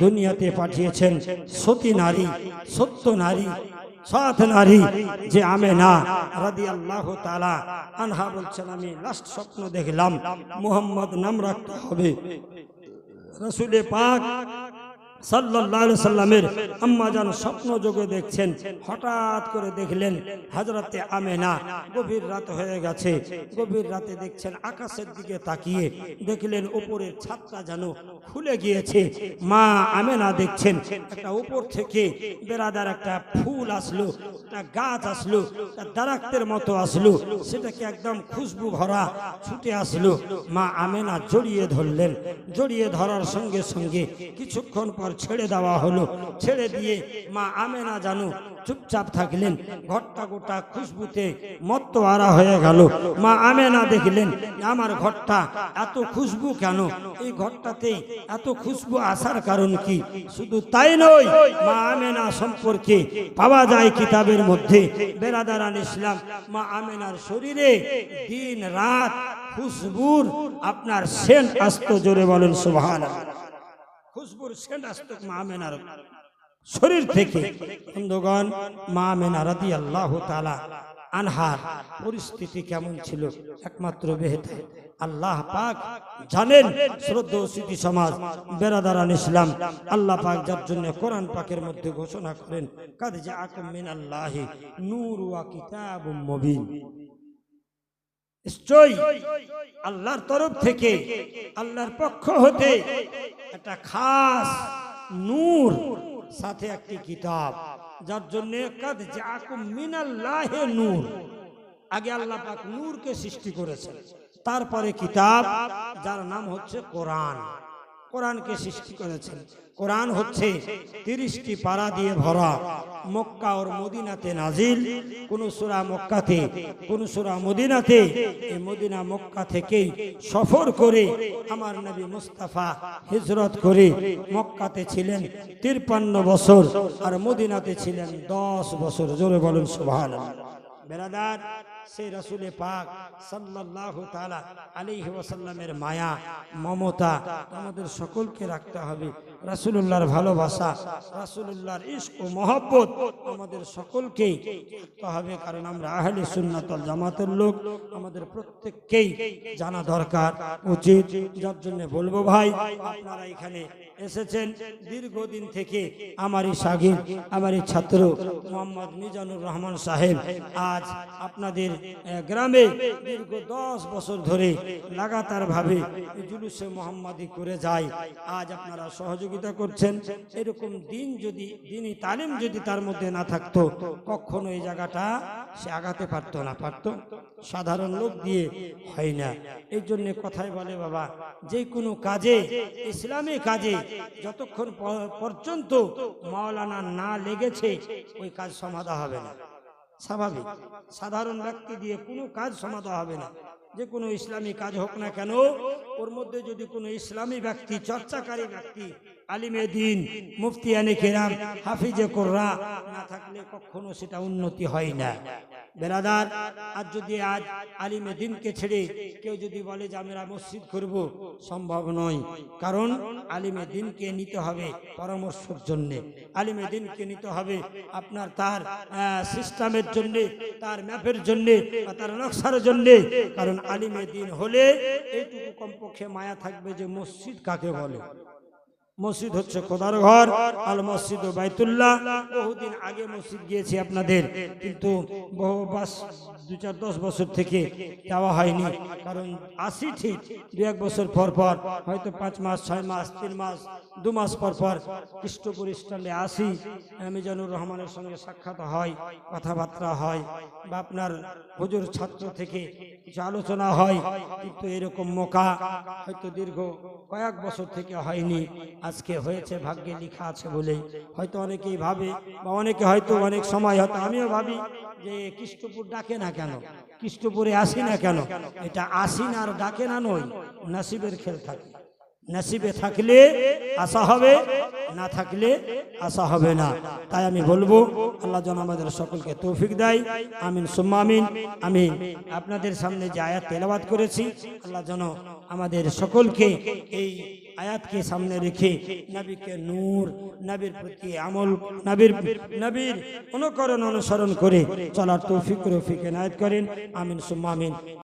দুনিয়াতে পাঠিয়েছেন সতী নারী, সত্য নারী, সৎ নারী যে আমেনা রাদিয়াল্লাহু তাআলা আনহা বলছেন, আমি লাস্ট স্বপ্ন দেখলাম মুহাম্মদ নাম রাখতে হবে। রাসূলে পাক সাল্লাল্লাহু আলাইহি সাল্লামের আম্মা জান স্বপ্ন যোগে দেখছেন, হঠাৎ করে দেখলেন হযরতে আমেনা, গভীর রাত হয়ে গেছে, গভীর রাতে দেখছেন আকাশের দিকে তাকিয়ে দেখলেন উপরের ছাদটা যেন খুলে গিয়েছে। মা আমেনা দেখছেন একটা উপর থেকে বেরাদার একটা ফুল আসলো, একটা গাছ আসলো, একটা দারাক্তের মতো আসলো, সেটাকে একদম খুশবু ভরা ছুটে আসলো। মা আমেনা জড়িয়ে ধরলেন, জড়িয়ে ধরার সঙ্গে সঙ্গে কিছুক্ষণ পর ছেড়ে দেওয়া হলো। ছেড়ে দিয়ে মা আমেনা জানো চুপচাপ থাকলেন। ঘরটা গোটা খুশবুতে মত্তওয়ারা হয়ে গেল। মা আমেনা দেখলেন আমার ঘরটা এত খুশবু কেন, এই ঘরটাতে এত খুশবু আসার কারণ কি? শুধু তাই নয়, মা আমেনা সম্পর্কে পাওয়া যায় কিতাবের মধ্যে, বেরাদারান ইসলাম, মা আমেনার শরীরে দিন রাত খুশবুর আপনার সেন্ট আসতো। জোরে বলেন সুবহানাল্লাহ। খুশবুর সেন্ট আসতো মা আমেনার শরীর থেকে। বন্ধুগণ, মা আমেনা রাদিয়াল্লাহু তাআলা আনহার পরিস্থিতি কেমন ছিল একমাত্র বেহেশতে আল্লাহ পাক জানেন। শ্রদ্ধেয় স্মৃতি সমাজ, বেরাদারান ইসলাম, আল্লাহ পাক যার জন্য কোরআন পাকের মধ্যে ঘোষণা করেন, কাদ জাআকুম মিনাল্লাহি নূর ওয়া কিতাবুম মুবিন। নিশ্চয়ই আল্লাহর তরফ থেকে, আল্লাহর পক্ষ হতে একটা খাস নূর, সাথে একটি কিতাব, যার জন্য কাদ জাআকুম মিনাল্লাহি নূর। আগে আল্লাহ পাক নূরকে সৃষ্টি করেছেন, তারপরে কিতাব যার নাম হচ্ছে কোরআন, কোরআনকে সৃষ্টি করেছেন। কোরআন হচ্ছে 30টি পারা দিয়ে ভরা, মক্কা আর মদিনাতে নাজিল। কোন সূরা মক্কাতে, কোন সূরা মদিনাতে। এই মদিনা মক্কা থেকেই সফর করে আমার নবী মুস্তাফা হিজরত করে মক্কাতে ছিলেন 53 বছর আর মদিনাতে ছিলেন 10 বছর। জোরে বলুন সুবহানাল্লাহ। বেরাদার, সেই রাসূলে পাক সাল্লাল্লাহু তাআলা আলাইহি ওয়াসাল্লামের মায়া মমতা আমাদের সকলকে রাখতে হবে। রাসূলুল্লাহর ভালোবাসা, রাসূলুল্লাহর ইশক ও মহব্বত আমাদের সকলকেই রাখতে হবে, কারণ আমরা আহলে সুন্নাত ওয়াল জামাতের লোক। আমাদের প্রত্যেককেই জানা দরকার, উচিত। যার জন্য বলবো ভাই, আপনারা এখানে এসেছেন দীর্ঘদিন থেকে। আমারই শাগির্দ, আমারই ছাত্র মোহাম্মদ মিজানুর রহমান সাহেব আজ আপনাদের গ্রামে দীর্ঘ 10 বছর ধরে লাগাতার ভাবে জুলুসে মোহাম্মদী করে যায়। আজ আপনারা সহযোগিতা করছেন। এরকম দিন যদি, দিনী তালিম যদি তার মধ্যে না থাকতো, কখনো এই জায়গাটা সে আগাতে পারতো না। পারতো? সাধারণ লোক দিয়ে হয় না। এই জন্য কথাই বলে বাবা, যে কোনো কাজে, ইসলামী কাজে যতক্ষণ পর্যন্ত মাওলানা না লেগেছে ওই কাজ সমাধা হবে না। স্বাভাবিক, সাধারণ ব্যক্তি দিয়ে কোনো কাজ সমাধা হবে না। যে কোনো ইসলামী কাজ হোক না কেন, ওর মধ্যে যদি কোনো ইসলামী ব্যক্তি, চর্চাকারী ব্যক্তি, আলিমে দিন, মুফতিয়ানে কেরাম, হাফিজে কোরআন না থাকলে কখনো সেটা উন্নতি হয় না। বেরাদার, আজ যদি আজ আলিমে দিনকে ছেড়ে কেউ যদি বলে যে আমরা মসজিদ করব, সম্ভব নয়। কারণ আলিমে দিনকে নিতে হবে পরামর্শের জন্য, আলিমে দিনকে নিতে হবে আপনার তার সিস্টেমের জন্য, তার ম্যাপের জন্য, তার নকশার জন্য। কারণ আলিমে দিন হলে এইটুকু কমপক্ষে মায়া থাকবে যে মসজিদ কাকে বলে। মসজিদ হচ্ছে খোদার ঘর, আল মসজিদ ও বাইতুল্লাহ। বহুদিন আগে মসজিদ গিয়েছি আপনাদের, কিন্তু বহু 2-4-10 বছর থেকে যাওয়া হয়নি। কারণ আসি ঠিক 2-1 বছর পর পর, হয়তো 5 মাস, 6 মাস, 3 মাস, 2 মাস পর পর কৃষ্ণপুর স্ট্যান্ডে আসি। মিজানুর রহমানের সঙ্গে সাক্ষাৎ হয়, কথাবার্তা হয়, বা আপনার হুজুর ছাত্র থেকে কিছু আলোচনা হয়। কিন্তু এরকম মৌকা হয়তো দীর্ঘ কয়েক বছর থেকে হয়নি। আজকে হয়েছে, ভাগ্যে লেখা আছে বলে হয়তো অনেকেই ভাবে, বা অনেকে হয়তো অনেক সময় হয়তো আমিও ভাবি যে কৃষ্ণপুর ডাকে না কেন, কৃষ্ণপুরে আসি না কেন। এটা আসি না আর ডাকে না নয়, নসিবের খেল থাকে। নসিবে থাকলে আশা হবে, না থাকলে আশা হবে না। তাই আমি বলবো আল্লাহ যেন আমাদের সকলকে তৌফিক দেয়। আমিন সুম্মা আমিন। আমি আপনাদের সামনে যে আয়াত তেলাওয়াত করেছি, আল্লাহ যেন আমাদের সকলকে এই আয়াতকে সামনে রেখে নবীকে নূর, নবীর প্রতি আমল, নবীর অনুকরণ অনুসরণ করে চলার তৌফিক রফিক এনায়েত করেন। আমিন সুম্মা আমিন।